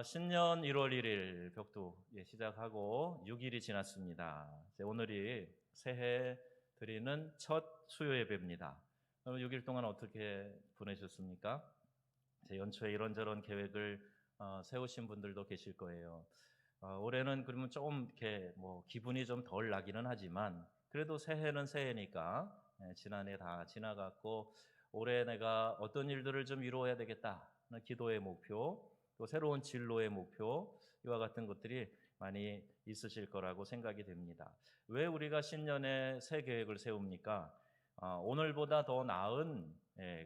신년 1월 1일 벽두 시작하고 6일이 지났습니다. 오늘이 새해 드리는 첫 수요 예배입니다. 6일 동안 어떻게 보내셨습니까? 연초에 이런저런 계획을 세우신 분들도 계실 거예요. 올해는 그러면 좀 이렇게 기분이 좀 덜 나기는 하지만 그래도 새해는 새해니까 지난해 다 지나갔고 올해 내가 어떤 일들을 좀 이루어야 되겠다 하는 기도의 목표, 또 새로운 진로의 목표, 이와 같은 것들이 많이 있으실 거라고 생각이 됩니다. 왜 우리가 신년에 새 계획을 세웁니까? 오늘보다 더 나은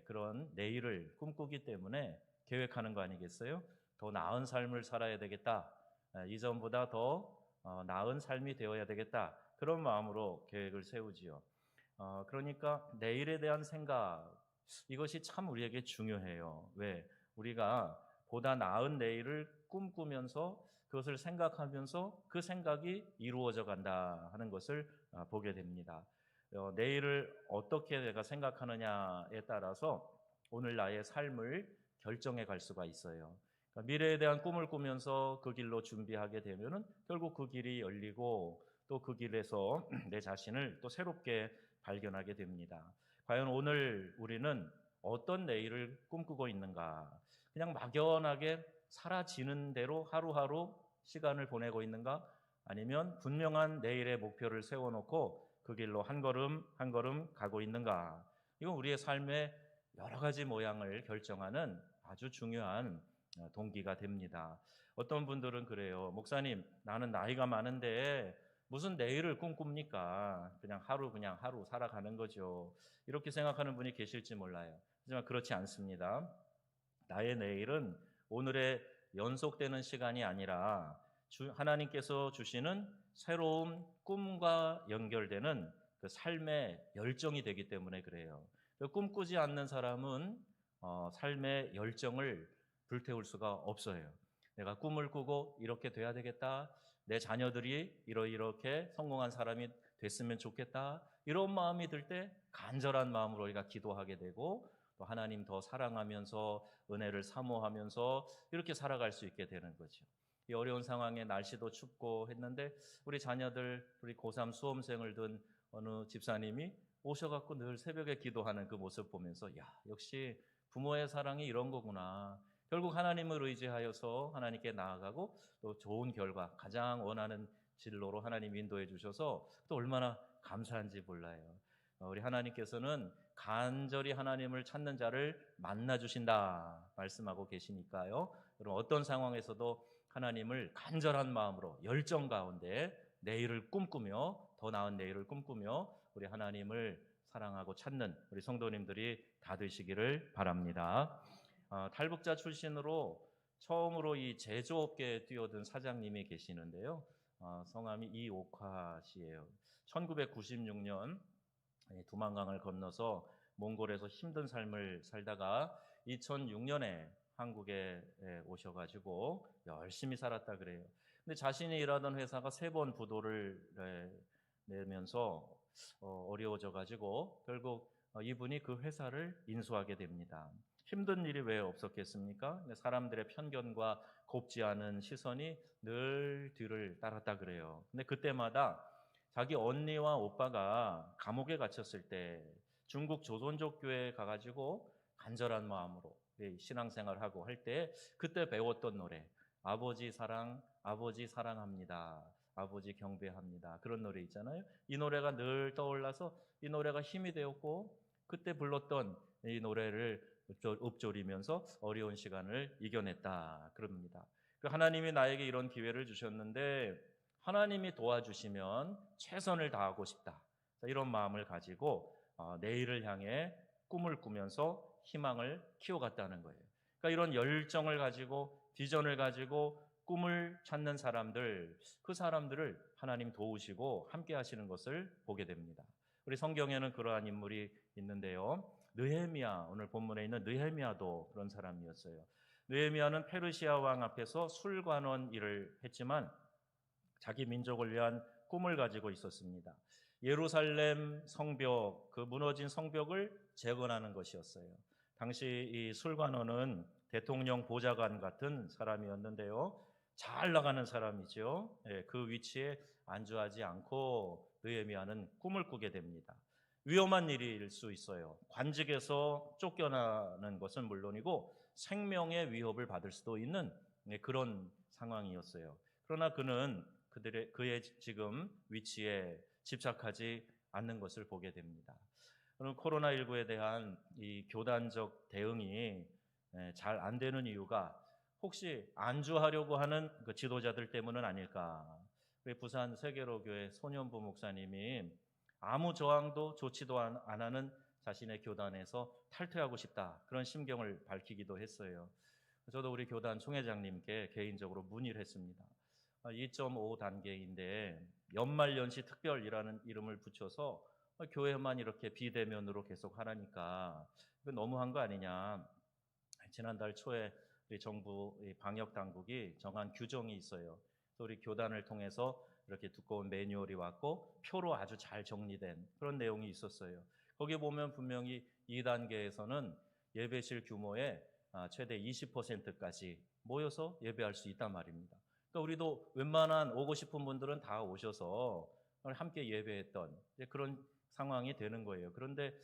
그런 내일을 꿈꾸기 때문에 계획하는 거 아니겠어요? 더 나은 삶을 살아야 되겠다. 이전보다 더 나은 삶이 되어야 되겠다. 그런 마음으로 계획을 세우지요. 그러니까 내일에 대한 생각, 이것이 참 우리에게 중요해요. 왜? 우리가 보다 나은 내일을 꿈꾸면서 그것을 생각하면서 그 생각이 이루어져 간다 하는 것을 보게 됩니다. 내일을 어떻게 내가 생각하느냐에 따라서 오늘 나의 삶을 결정해 갈 수가 있어요. 그러니까 미래에 대한 꿈을 꾸면서 그 길로 준비하게 되면은 결국 그 길이 열리고 또 그 길에서 내 자신을 또 새롭게 발견하게 됩니다. 과연 오늘 우리는 어떤 내일을 꿈꾸고 있는가? 그냥 막연하게 사라지는 대로 하루하루 시간을 보내고 있는가? 아니면 분명한 내일의 목표를 세워놓고 그 길로 한 걸음 한 걸음 가고 있는가? 이건 우리의 삶의 여러 가지 모양을 결정하는 아주 중요한 동기가 됩니다. 어떤 분들은 그래요. 목사님, 나는 나이가 많은데 무슨 내일을 꿈꿉니까? 그냥 하루 살아가는 거죠. 이렇게 생각하는 분이 계실지 몰라요. 하지만 그렇지 않습니다. 나의 내일은 오늘의 연속되는 시간이 아니라 하나님께서 주시는 새로운 꿈과 연결되는 그 삶의 열정이 되기 때문에 그래요. 꿈꾸지 않는 사람은 삶의 열정을 불태울 수가 없어요. 내가 꿈을 꾸고 이렇게 돼야 되겠다. 내 자녀들이 이렇게 성공한 사람이 됐으면 좋겠다. 이런 마음이 들 때 간절한 마음으로 우리가 기도하게 되고 또 하나님 더 사랑하면서 은혜를 사모하면서 이렇게 살아갈 수 있게 되는 거죠. 이 어려운 상황에 날씨도 춥고 했는데 우리 자녀들, 우리 고3 수험생을 둔 어느 집사님이 오셔갖고 늘 새벽에 기도하는 그 모습 보면서 역시 부모의 사랑이 이런 거구나. 결국 하나님을 의지하여서 하나님께 나아가고 또 좋은 결과, 가장 원하는 진로로 하나님 인도해 주셔서 또 얼마나 감사한지 몰라요. 우리 하나님께서는 간절히 하나님을 찾는 자를 만나 주신다 말씀하고 계시니까요. 여러분 어떤 상황에서도 하나님을 간절한 마음으로 열정 가운데 내일을 꿈꾸며 더 나은 내일을 꿈꾸며 우리 하나님을 사랑하고 찾는 우리 성도님들이 다 되시기를 바랍니다. 탈북자 출신으로 처음으로 이 제조업계에 뛰어든 사장님이 계시는데요. 성함이 이옥화 씨예요. 1996년 두만강을 건너서 몽골에서 힘든 삶을 살다가 2006년에 한국에 오셔가지고 열심히 살았다 그래요. 근데 자신이 일하던 회사가 3번 부도를 내면서 어려워져가지고 결국 이분이 그 회사를 인수하게 됩니다. 힘든 일이 왜 없었겠습니까? 사람들의 편견과 곱지 않은 시선이 늘 뒤를 따랐다 그래요. 근데 그때마다 자기 언니와 오빠가 감옥에 갇혔을 때 중국 조선족 교회에 가가지고 간절한 마음으로 신앙생활하고 할 때 그때 배웠던 노래, 아버지 사랑, 아버지 사랑합니다. 아버지 경배합니다. 그런 노래 있잖아요. 이 노래가 늘 떠올라서 이 노래가 힘이 되었고 그때 불렀던 이 노래를 읊조리면서 어려운 시간을 이겨냈다 그럽니다. 하나님이 나에게 이런 기회를 주셨는데 하나님이 도와주시면 최선을 다하고 싶다. 이런 마음을 가지고 내일을 향해 꿈을 꾸면서 희망을 키워갔다는 거예요. 그러니까 이런 열정을 가지고 비전을 가지고 꿈을 찾는 사람들, 그 사람들을 하나님 도우시고 함께 하시는 것을 보게 됩니다. 우리 성경에는 그러한 인물이 있는데요. 느헤미야, 오늘 본문에 있는 느헤미야도 그런 사람이었어요. 느헤미야는 페르시아 왕 앞에서 술관원 일을 했지만 자기 민족을 위한 꿈을 가지고 있었습니다. 예루살렘 성벽, 그 무너진 성벽을 재건하는 것이었어요. 당시 이 술관원은 대통령 보좌관 같은 사람이었는데요. 잘 나가는 사람이죠. 예, 그 위치에 안주하지 않고 느헤미야는 꿈을 꾸게 됩니다. 위험한 일일 수 있어요. 관직에서 쫓겨나는 것은 물론이고 생명의 위협을 받을 수도 있는 그런 상황이었어요. 그러나 그는 그의 지금 위치에 집착하지 않는 것을 보게 됩니다. 그럼 코로나19에 대한 이 교단적 대응이 잘 안 되는 이유가 혹시 안주하려고 하는 그 지도자들 때문은 아닐까? 우리 부산 세계로교회 손현부 목사님이 아무 저항도 조치도 안 하는 자신의 교단에서 탈퇴하고 싶다, 그런 심경을 밝히기도 했어요. 저도 우리 교단 총회장님께 개인적으로 문의를 했습니다. 2.5 단계인데 연말연시 특별이라는 이름을 붙여서 교회만 이렇게 비대면으로 계속 하라니까 이거 너무한 거 아니냐. 지난달 초에 우리 정부 방역 당국이 정한 규정이 있어요. 또 우리 교단을 통해서 이렇게 두꺼운 매뉴얼이 왔고 표로 아주 잘 정리된 그런 내용이 있었어요. 거기 보면 분명히 2단계에서는 예배실 규모의 최대 20%까지 모여서 예배할 수 있단 말입니다. 그러니까 우리도 웬만한 오고 싶은 분들은 다 오셔서 함께 예배했던 그런 상황이 되는 거예요. 그런데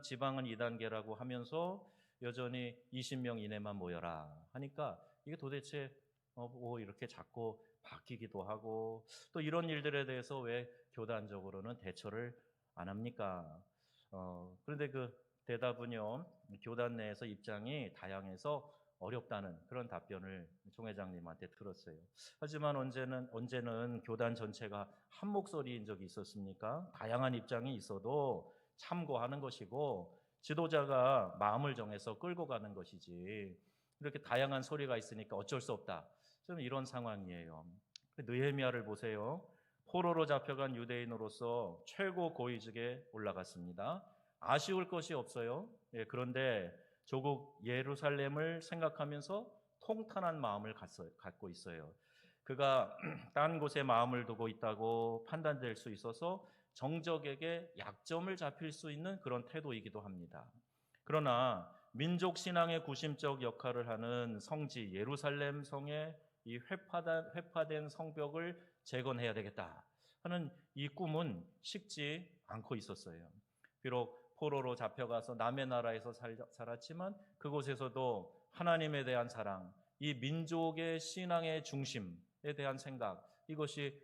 지방은 2단계라고 하면서 여전히 20명 이내만 모여라 하니까 이게 도대체 뭐 이렇게 자꾸 바뀌기도 하고, 또 이런 일들에 대해서 왜 교단적으로는 대처를 안 합니까? 그런데 그 대답은요, 교단 내에서 입장이 다양해서 어렵다는 그런 답변을 총회장님한테 들었어요. 하지만 언제는 교단 전체가 한 목소리인 적이 있었습니까? 다양한 입장이 있어도 참고하는 것이고 지도자가 마음을 정해서 끌고 가는 것이지, 이렇게 다양한 소리가 있으니까 어쩔 수 없다, 좀 이런 상황이에요. 느헤미야를 보세요. 포로로 잡혀간 유대인으로서 최고 고위직에 올라갔습니다. 아쉬울 것이 없어요. 그런데 조국 예루살렘을 생각하면서 통탄한 마음을 갖고 있어요. 그가 딴 곳에 마음을 두고 있다고 판단될 수 있어서 정적에게 약점을 잡힐 수 있는 그런 태도이기도 합니다. 그러나 민족 신앙의 구심적 역할을 하는 성지 예루살렘 성의 이 회파된 성벽을 재건해야 되겠다 하는 이 꿈은 식지 않고 있었어요. 비록 포로로 잡혀가서 남의 나라에서 살았지만 그곳에서도 하나님에 대한 사랑, 이 민족의 신앙의 중심에 대한 생각, 이것이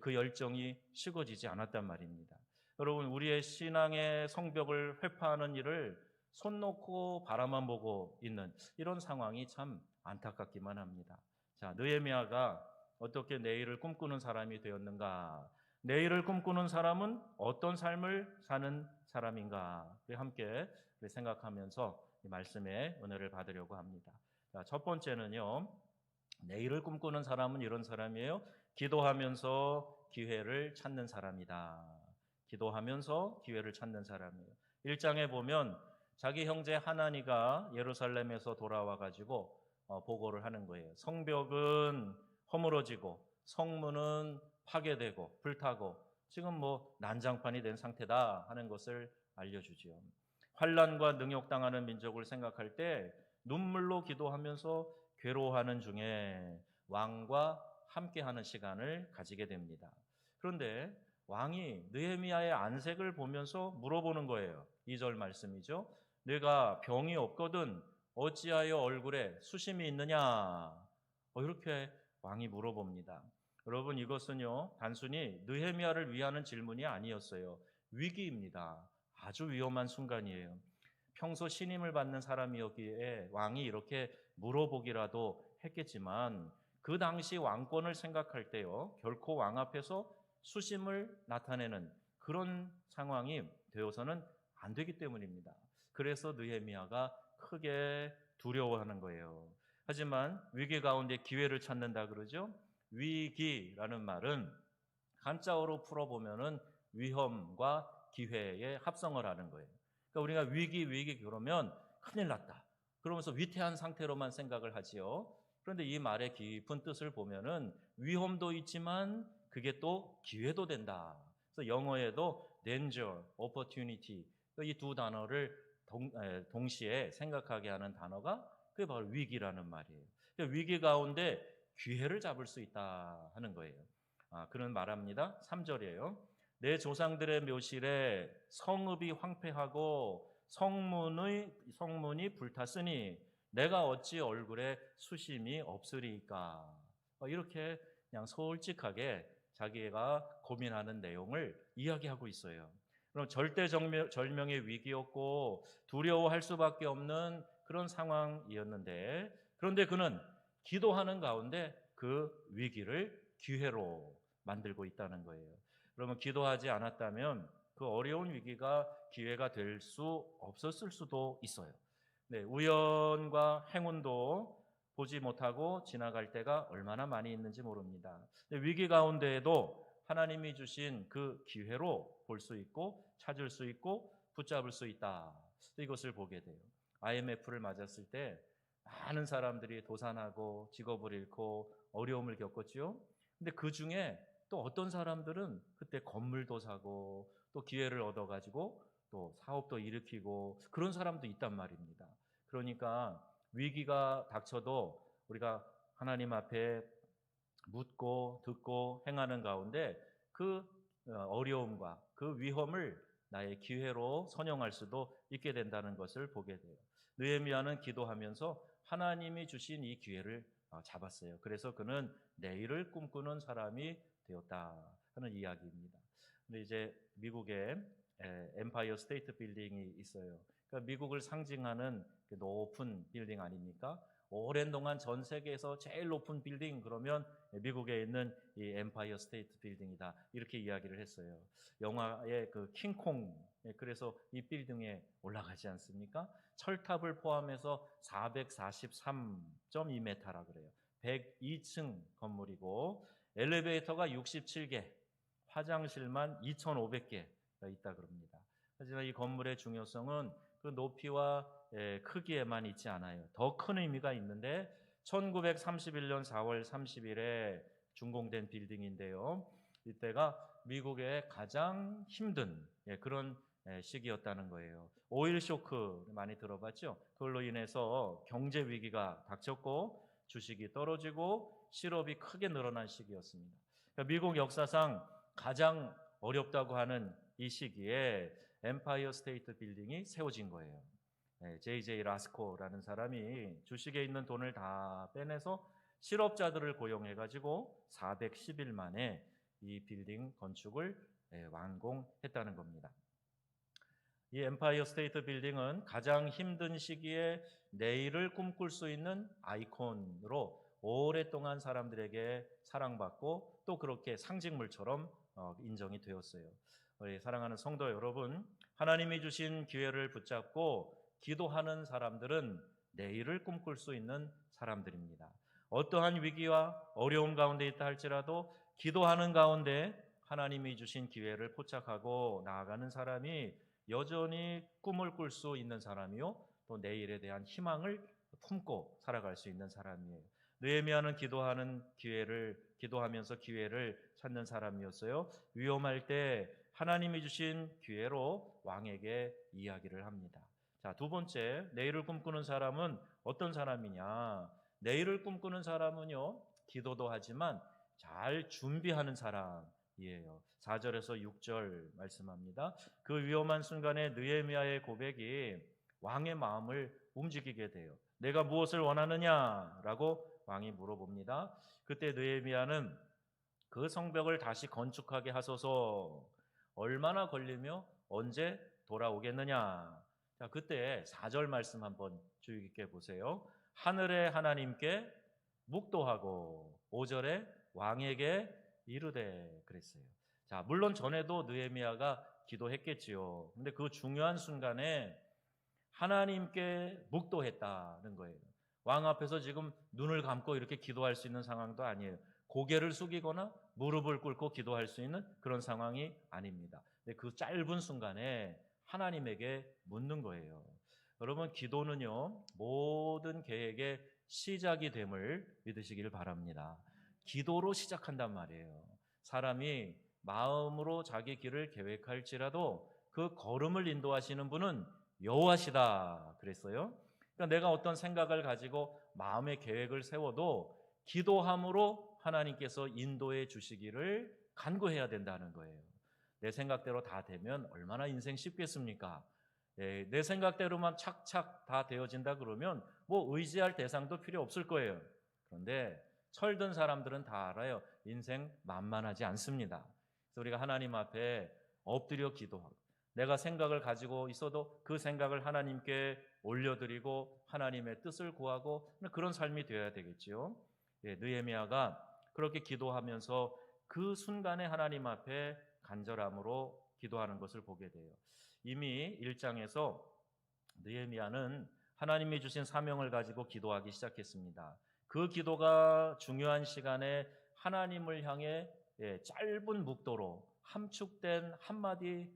그 열정이 식어지지 않았단 말입니다. 여러분, 우리의 신앙의 성벽을 회파하는 일을 손 놓고 바라만 보고 있는 이런 상황이 참 안타깝기만 합니다. 자, 느헤미야가 어떻게 내일을 꿈꾸는 사람이 되었는가? 내일을 꿈꾸는 사람은 어떤 삶을 사는 사람인가? 함께 생각하면서 이 말씀의 은혜를 받으려고 합니다. 자, 첫 번째는요, 내일을 꿈꾸는 사람은 이런 사람이에요. 기도하면서 기회를 찾는 사람이다. 기도하면서 기회를 찾는 사람이에요. 1장에 보면 자기 형제 하나니가 예루살렘에서 돌아와 가지고 보고를 하는 거예요. 성벽은 허물어지고 성문은 파괴되고 불타고 지금 뭐 난장판이 된 상태다 하는 것을 알려주지요. 환난과 능욕당하는 민족을 생각할 때 눈물로 기도하면서 괴로워하는 중에 왕과 함께하는 시간을 가지게 됩니다. 그런데 왕이 느헤미야의 안색을 보면서 물어보는 거예요. 2절 말씀이죠. 내가 병이 없거든 어찌하여 얼굴에 수심이 있느냐? 이렇게 왕이 물어봅니다. 여러분, 이것은요 단순히 느헤미야를 위하는 질문이 아니었어요. 위기입니다. 아주 위험한 순간이에요. 평소 신임을 받는 사람이었기에 왕이 이렇게 물어보기라도 했겠지만 그 당시 왕권을 생각할 때요 결코 왕 앞에서 수심을 나타내는 그런 상황이 되어서는 안 되기 때문입니다. 그래서 느헤미야가 크게 두려워하는 거예요. 하지만 위기 가운데 기회를 찾는다 그러죠. 위기라는 말은 한자어로 풀어보면은 위험과 기회의 합성을 하는 거예요. 그러니까 우리가 위기 그러면 큰일 났다, 그러면서 위태한 상태로만 생각을 하지요. 그런데 이 말의 깊은 뜻을 보면은 위험도 있지만 그게 또 기회도 된다. 그래서 영어에도 danger, opportunity 이 두 단어를 동시에 생각하게 하는 단어가 그게 바로 위기라는 말이에요. 그러니까 위기 가운데 기회를 잡을 수 있다 하는 거예요. 그는 말합니다. 3절이에요. 내 조상들의 묘실에 성읍이 황폐하고 성문이 불탔으니 내가 어찌 얼굴에 수심이 없으리까. 이렇게 그냥 솔직하게 자기가 고민하는 내용을 이야기하고 있어요. 그럼 절대절명의 위기였고 두려워할 수밖에 없는 그런 상황이었는데, 그런데 그는 기도하는 가운데 그 위기를 기회로 만들고 있다는 거예요. 그러면 기도하지 않았다면 그 어려운 위기가 기회가 될 수 없었을 수도 있어요. 네, 우연과 행운도 보지 못하고 지나갈 때가 얼마나 많이 있는지 모릅니다. 위기 가운데에도 하나님이 주신 그 기회로 볼 수 있고 찾을 수 있고 붙잡을 수 있다. 이것을 보게 돼요. IMF를 맞았을 때 많은 사람들이 도산하고 직업을 잃고 어려움을 겪었지요. 근데 그 중에 또 어떤 사람들은 그때 건물도 사고 또 기회를 얻어가지고 또 사업도 일으키고 그런 사람도 있단 말입니다. 그러니까 위기가 닥쳐도 우리가 하나님 앞에 묻고 듣고 행하는 가운데 그 어려움과 그 위험을 나의 기회로 선용할 수도 있게 된다는 것을 보게 돼요. 느헤미야는 기도하면서 하나님이 주신 이 기회를 잡았어요. 그래서 그는 내일을 꿈꾸는 사람이 되었다 하는 이야기입니다. 근데 이제 미국에 엠파이어 스테이트 빌딩이 있어요. 그러니까 미국을 상징하는 높은 빌딩 아닙니까? 오랜 동안 전 세계에서 제일 높은 빌딩 그러면 미국에 있는 이 엠파이어 스테이트 빌딩이다 이렇게 이야기를 했어요. 영화의 그 킹콩, 그래서 이 빌딩에 올라가지 않습니까? 철탑을 포함해서 443.2m라 그래요. 102층 건물이고 엘리베이터가 67개, 화장실만 2,500개가 있다 그럽니다. 하지만 이 건물의 중요성은 그 높이와 크기에만 있지 않아요. 더 큰 의미가 있는데 1931년 4월 30일에 준공된 빌딩인데요. 이때가 미국의 가장 힘든 그런 시기였다는 거예요. 오일 쇼크 많이 들어봤죠? 그걸로 인해서 경제 위기가 닥쳤고 주식이 떨어지고 실업이 크게 늘어난 시기였습니다. 그러니까 미국 역사상 가장 어렵다고 하는 이 시기에 엠파이어 스테이트 빌딩이 세워진 거예요. J.J. 라스코라는 사람이 주식에 있는 돈을 다 빼내서 실업자들을 고용해가지고 410일 만에 이 빌딩 건축을 완공했다는 겁니다. 이 엠파이어 스테이트 빌딩은 가장 힘든 시기에 내일을 꿈꿀 수 있는 아이콘으로 오랫동안 사람들에게 사랑받고 또 그렇게 상징물처럼 인정이 되었어요. 우리 사랑하는 성도 여러분, 하나님이 주신 기회를 붙잡고 기도하는 사람들은 내일을 꿈꿀 수 있는 사람들입니다. 어떠한 위기와 어려움 가운데 있다 할지라도 기도하는 가운데 하나님이 주신 기회를 포착하고 나아가는 사람이 여전히 꿈을 꿀 수 있는 사람이요, 또 내일에 대한 희망을 품고 살아갈 수 있는 사람이에요. 느헤미야는 기도하면서 기회를 찾는 사람이었어요. 위험할 때 하나님이 주신 기회로 왕에게 이야기를 합니다. 자, 두 번째, 내일을 꿈꾸는 사람은 어떤 사람이냐? 내일을 꿈꾸는 사람은요, 기도도 하지만 잘 준비하는 사람이에요. 4절에서 6절 말씀합니다. 그 위험한 순간에 느헤미야의 고백이 왕의 마음을 움직이게 돼요. 내가 무엇을 원하느냐라고 왕이 물어봅니다. 그때 느헤미야는 그 성벽을 다시 건축하게 하소서, 얼마나 걸리며 언제 돌아오겠느냐. 자, 그때 4절 말씀 한번 주의 깊게 보세요. 하늘의 하나님께 묵도하고 5절에 왕에게 이르되 그랬어요. 자, 물론 전에도 느헤미야가 기도했겠지요. 근데 그 중요한 순간에 하나님께 묵도했다는 거예요. 왕 앞에서 지금 눈을 감고 이렇게 기도할 수 있는 상황도 아니에요. 고개를 숙이거나 무릎을 꿇고 기도할 수 있는 그런 상황이 아닙니다. 근데 그 짧은 순간에 하나님에게 묻는 거예요. 여러분, 기도는요, 모든 계획의 시작이 됨을 믿으시길 바랍니다. 기도로 시작한단 말이에요. 사람이 마음으로 자기 길을 계획할지라도 그 걸음을 인도하시는 분은 여호와시다 그랬어요. 그러니까 내가 어떤 생각을 가지고 마음의 계획을 세워도 기도함으로 하나님께서 인도해 주시기를 간구해야 된다는 거예요. 내 생각대로 다 되면 얼마나 인생 쉽겠습니까? 내 생각대로만 착착 다 되어진다 그러면 뭐 의지할 대상도 필요 없을 거예요. 그런데 철든 사람들은 다 알아요. 인생 만만하지 않습니다. 그래서 우리가 하나님 앞에 엎드려 기도하고 내가 생각을 가지고 있어도 그 생각을 하나님께 올려드리고 하나님의 뜻을 구하고 그런 삶이 되어야 되겠지요. 느헤미야가 그렇게 기도하면서 그 순간에 하나님 앞에 간절함으로 기도하는 것을 보게 돼요. 이미 1장에서 느헤미야는 하나님이 주신 사명을 가지고 기도하기 시작했습니다. 그 기도가 중요한 시간에 하나님을 향해 짧은 묵도로 함축된 한마디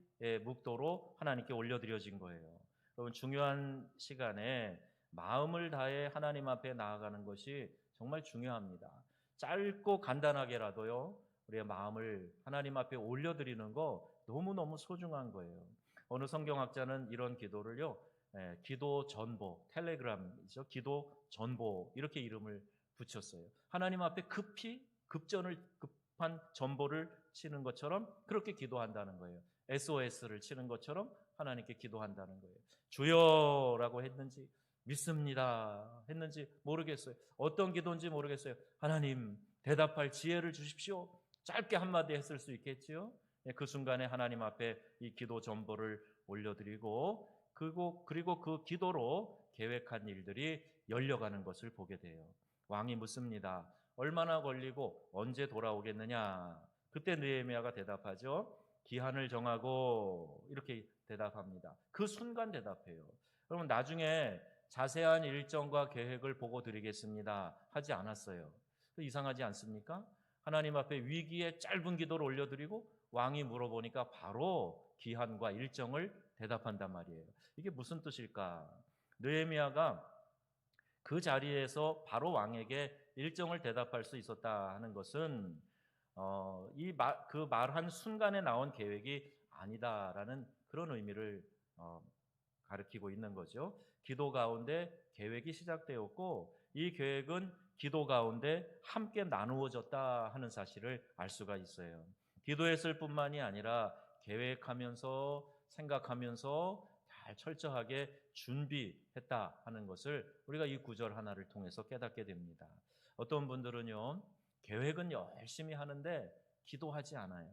묵도로 하나님께 올려드려진 거예요. 여러분 중요한 시간에 마음을 다해 하나님 앞에 나아가는 것이 정말 중요합니다. 짧고 간단하게라도요 우리의 마음을 하나님 앞에 올려드리는 거 너무너무 소중한 거예요. 어느 성경학자는 이런 기도를요 기도 전보, 텔레그램이죠. 기도 전보 이렇게 이름을 붙였어요. 하나님 앞에 급한 전보를 치는 것처럼 그렇게 기도한다는 거예요. SOS를 치는 것처럼 하나님께 기도한다는 거예요. 주여라고 했는지 믿습니다 했는지 모르겠어요. 어떤 기도인지 모르겠어요. 하나님 대답할 지혜를 주십시오. 짧게 한마디 했을 수 있겠지요. 그 순간에 하나님 앞에 이 기도 전보를 올려드리고 그리고 그 기도로 계획한 일들이 열려가는 것을 보게 돼요. 왕이 묻습니다. 얼마나 걸리고 언제 돌아오겠느냐? 그때 느헤미야가 대답하죠. 기한을 정하고 이렇게 대답합니다. 그 순간 대답해요. 그러면 나중에 자세한 일정과 계획을 보고 드리겠습니다 하지 않았어요. 이상하지 않습니까? 하나님 앞에 위기에 짧은 기도를 올려드리고 왕이 물어보니까 바로 기한과 일정을 대답한단 말이에요. 이게 무슨 뜻일까? 느헤미야가 그 자리에서 바로 왕에게 일정을 대답할 수 있었다 하는 것은 그 말한 순간에 나온 계획이 아니다라는 그런 의미를 가리키고 있는 거죠. 기도 가운데 계획이 시작되었고 이 계획은 기도 가운데 함께 나누어졌다 하는 사실을 알 수가 있어요. 기도했을 뿐만이 아니라 계획하면서 생각하면서 잘 철저하게 준비했다 하는 것을 우리가 이 구절 하나를 통해서 깨닫게 됩니다. 어떤 분들은요 계획은 열심히 하는데 기도하지 않아요.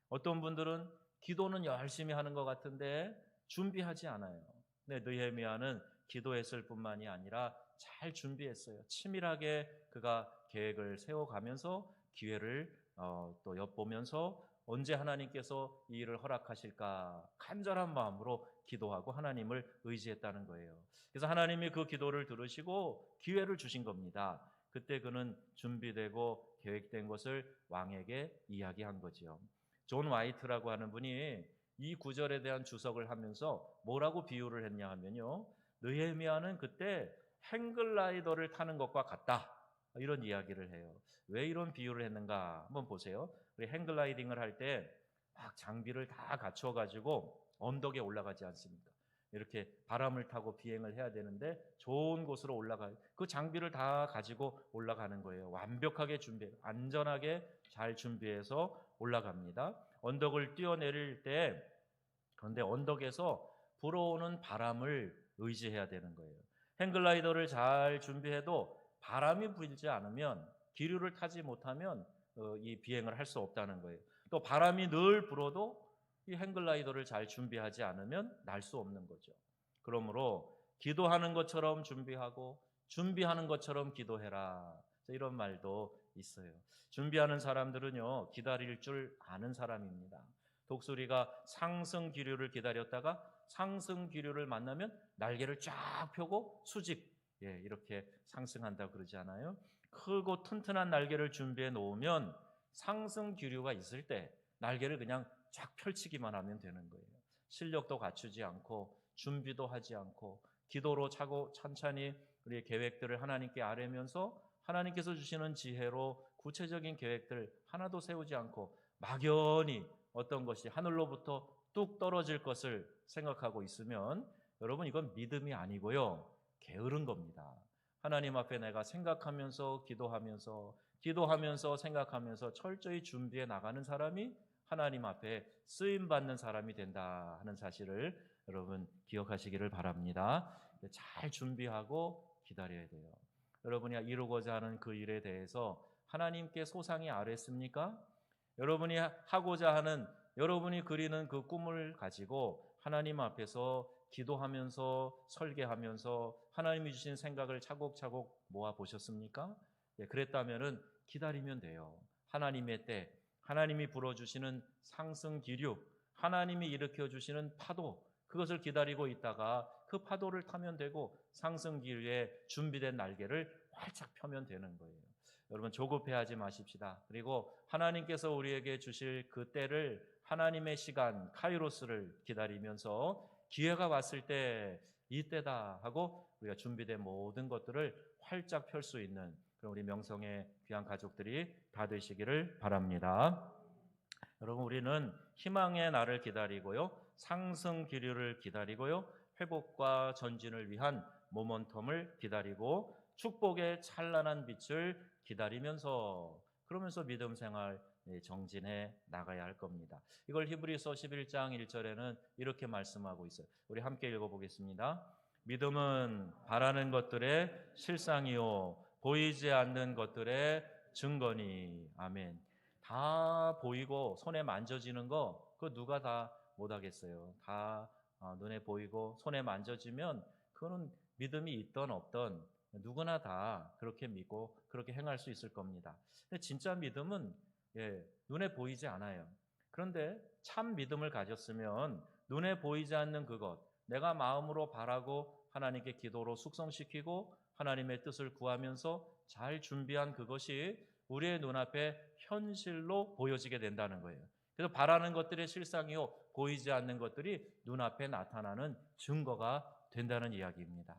어떤 분들은 기도는 열심히 하는 것 같은데 준비하지 않아요. 네, 느헤미야는 기도했을 뿐만이 아니라 잘 준비했어요. 치밀하게 그가 계획을 세워가면서 기회를 또 엿보면서 언제 하나님께서 이 일을 허락하실까 간절한 마음으로 기도하고 하나님을 의지했다는 거예요. 그래서 하나님이 그 기도를 들으시고 기회를 주신 겁니다. 그때 그는 준비되고 계획된 것을 왕에게 이야기한 거지요. 존 와이트라고 하는 분이 이 구절에 대한 주석을 하면서 뭐라고 비유를 했냐 하면요. 느헤미야는 그때 행글라이더를 타는 것과 같다. 이런 이야기를 해요. 왜 이런 비유를 했는가 한번 보세요. 우리 행글라이딩을 할 때 막 장비를 다 갖춰 가지고 언덕에 올라가지 않습니까? 이렇게 바람을 타고 비행을 해야 되는데 좋은 곳으로 올라가요. 그 장비를 다 가지고 올라가는 거예요. 완벽하게 안전하게 잘 준비해서 올라갑니다. 언덕을 뛰어내릴 때 그런데 언덕에서 불어오는 바람을 의지해야 되는 거예요. 행글라이더를 잘 준비해도 바람이 불지 않으면 기류를 타지 못하면 이 비행을 할 수 없다는 거예요. 또 바람이 늘 불어도 이 행글라이더를 잘 준비하지 않으면 날 수 없는 거죠. 그러므로 기도하는 것처럼 준비하고 준비하는 것처럼 기도해라. 이런 말도 있어요. 준비하는 사람들은요 기다릴 줄 아는 사람입니다. 독수리가 상승 기류를 기다렸다가 상승 기류를 만나면 날개를 쫙 펴고 수직 이렇게 상승한다 그러지 않아요? 크고 튼튼한 날개를 준비해 놓으면 상승 기류가 있을 때 날개를 그냥 쫙 펼치기만 하면 되는 거예요. 실력도 갖추지 않고 준비도 하지 않고 기도로 차고 천천히 우리의 계획들을 하나님께 아뢰면서 하나님께서 주시는 지혜로 구체적인 계획들 하나도 세우지 않고 막연히 어떤 것이 하늘로부터 뚝 떨어질 것을 생각하고 있으면 여러분 이건 믿음이 아니고요 게으른 겁니다. 하나님 앞에 내가 생각하면서 기도하면서 생각하면서 철저히 준비해 나가는 사람이 하나님 앞에 쓰임 받는 사람이 된다 하는 사실을 여러분 기억하시기를 바랍니다. 잘 준비하고 기다려야 돼요. 여러분이 이루고자 하는 그 일에 대해서 하나님께 소상히 아뢰습니까? 여러분이 하고자 하는, 여러분이 그리는 그 꿈을 가지고 하나님 앞에서 기도하면서 설계하면서 하나님이 주신 생각을 차곡차곡 모아 보셨습니까? 그랬다면은 기다리면 돼요. 하나님의 때, 하나님이 불어주시는 상승 기류, 하나님이 일으켜 주시는 파도, 그것을 기다리고 있다가 그 파도를 타면 되고 상승 기류에 준비된 날개를 활짝 펴면 되는 거예요. 여러분 조급해하지 마십시다. 그리고 하나님께서 우리에게 주실 그 때를, 하나님의 시간 카이로스를 기다리면서 기회가 왔을 때 이때다 하고 우리가 준비된 모든 것들을 활짝 펼 수 있는 그런 우리 명성의 귀한 가족들이 다 되시기를 바랍니다. 여러분 우리는 희망의 날을 기다리고요, 상승 기류를 기다리고요, 회복과 전진을 위한 모멘텀을 기다리고 축복의 찬란한 빛을 기다리면서, 그러면서 믿음 생활 정진해 나가야 할 겁니다. 이걸 히브리서 11장 1절에는 이렇게 말씀하고 있어요. 우리 함께 읽어보겠습니다. 믿음은 바라는 것들의 실상이요 보이지 않는 것들의 증거니. 아멘. 다 보이고 손에 만져지는 거, 그거 누가 다 못하겠어요. 다 눈에 보이고 손에 만져지면 그거는 믿음이 있던 없던 누구나 다 그렇게 믿고 그렇게 행할 수 있을 겁니다. 근데 진짜 믿음은 눈에 보이지 않아요. 그런데 참 믿음을 가졌으면 눈에 보이지 않는 그것, 내가 마음으로 바라고 하나님께 기도로 숙성시키고 하나님의 뜻을 구하면서 잘 준비한 그것이 우리의 눈앞에 현실로 보여지게 된다는 거예요. 그래서 바라는 것들의 실상이요 보이지 않는 것들이 눈앞에 나타나는 증거가 된다는 이야기입니다.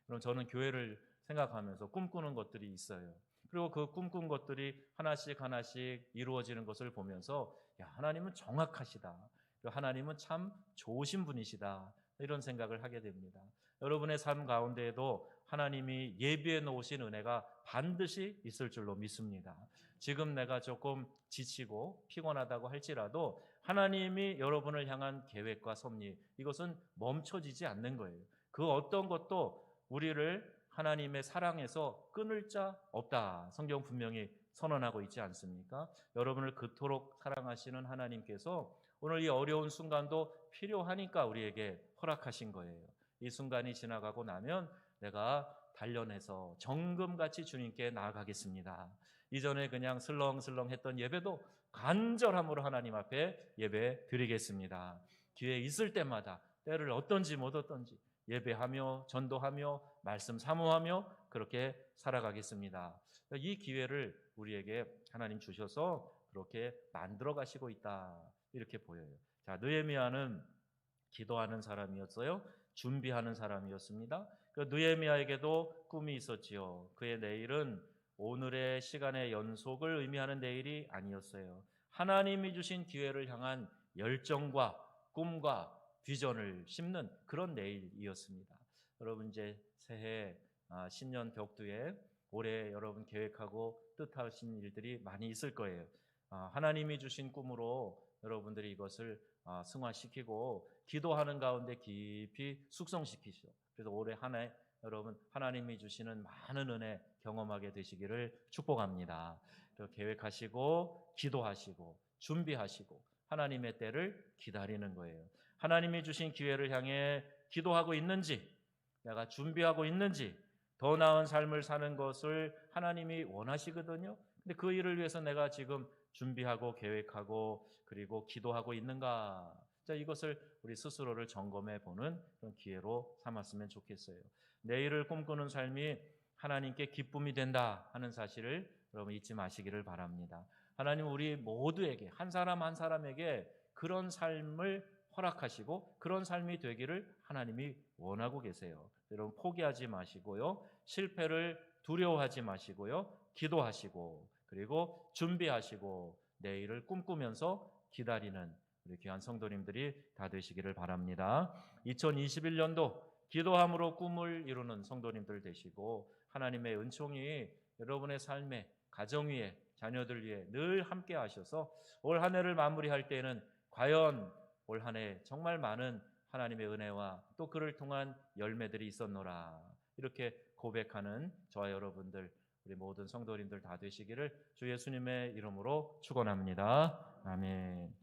그럼 저는 교회를 생각하면서 꿈꾸는 것들이 있어요. 그리고 그 꿈꾼 것들이 하나씩 하나씩 이루어지는 것을 보면서 하나님은 정확하시다, 하나님은 참 좋으신 분이시다, 이런 생각을 하게 됩니다. 여러분의 삶 가운데에도 하나님이 예비해 놓으신 은혜가 반드시 있을 줄로 믿습니다. 지금 내가 조금 지치고 피곤하다고 할지라도 하나님이 여러분을 향한 계획과 섭리, 이것은 멈춰지지 않는 거예요. 그 어떤 것도 우리를 하나님의 사랑에서 끊을 자 없다, 성경 분명히 선언하고 있지 않습니까? 여러분을 그토록 사랑하시는 하나님께서 오늘 이 어려운 순간도 필요하니까 우리에게 허락하신 거예요. 이 순간이 지나가고 나면 내가 단련해서 정금같이 주님께 나아가겠습니다. 이전에 그냥 슬렁슬렁 했던 예배도 간절함으로 하나님 앞에 예배 드리겠습니다. 기회 있을 때마다 때를 어떤지 못 어떤지 예배하며 전도하며 말씀 사모하며 그렇게 살아가겠습니다. 이 기회를 우리에게 하나님 주셔서 그렇게 만들어 가시고 있다, 이렇게 보여요. 자, 느헤미야는 기도하는 사람이었어요. 준비하는 사람이었습니다. 그 느헤미야에게도 꿈이 있었지요. 그의 내일은 오늘의 시간의 연속을 의미하는 내일이 아니었어요. 하나님이 주신 기회를 향한 열정과 꿈과 비전을 심는 그런 내일이었습니다. 여러분 이제 새해 신년 벽두에 올해 여러분 계획하고 뜻하신 일들이 많이 있을 거예요. 하나님이 주신 꿈으로 여러분들이 이것을 승화시키고 기도하는 가운데 깊이 숙성시키시오. 그래서 올해 한 해 여러분 하나님이 주시는 많은 은혜 경험하게 되시기를 축복합니다. 계획하시고 기도하시고 준비하시고 하나님의 때를 기다리는 거예요. 하나님이 주신 기회를 향해 기도하고 있는지, 내가 준비하고 있는지, 더 나은 삶을 사는 것을 하나님이 원하시거든요. 근데 그 일을 위해서 내가 지금 준비하고 계획하고 그리고 기도하고 있는가? 자, 이것을 우리 스스로를 점검해 보는 그런 기회로 삼았으면 좋겠어요. 내일을 꿈꾸는 삶이 하나님께 기쁨이 된다 하는 사실을 여러분 잊지 마시기를 바랍니다. 하나님 우리 모두에게, 한 사람 한 사람에게 그런 삶을 허락하시고 그런 삶이 되기를 하나님이 원하고 계세요. 여러분 포기하지 마시고요, 실패를 두려워하지 마시고요, 기도하시고 그리고 준비하시고 내일을 꿈꾸면서 기다리는 우리 귀한 성도님들이 다 되시기를 바랍니다. 2021년도 기도함으로 꿈을 이루는 성도님들 되시고 하나님의 은총이 여러분의 삶에, 가정 위에, 자녀들 위에 늘 함께 하셔서 올 한 해를 마무리할 때에는 과연 올 한 해 정말 많은 하나님의 은혜와 또 그를 통한 열매들이 있었노라, 이렇게 고백하는 저와 여러분들, 우리 모든 성도님들 다 되시기를 주 예수님의 이름으로 축원합니다. 아멘.